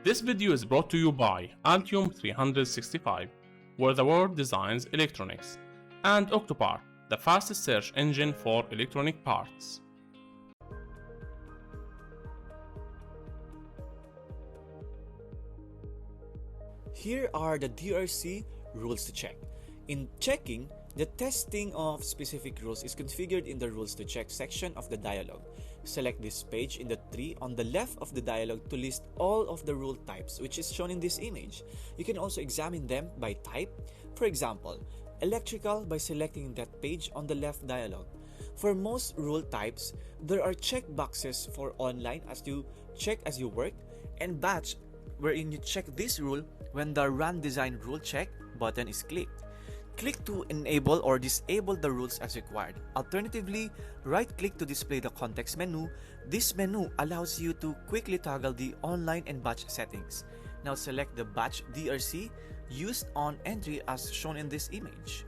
This video is brought to you by Altium 365, where the world designs electronics, and Octopart, the fastest search engine for electronic parts. Here are the DRC rules to check. In checking, the testing of specific rules is configured in the Rules to Check section of the dialog. Select this page in the tree on the left of the dialog to list all of the rule types which is shown in this image. You can also examine them by type. For example, electrical by selecting that page on the left dialog. For most rule types, there are check boxes for online as you check as you work, and batch wherein you check this rule when the Run Design Rule Check button is clicked. Click to enable or disable the rules as required. Alternatively, right-click to display the context menu. This menu allows you to quickly toggle the online and batch settings. Now select the batch DRC used on entry as shown in this image.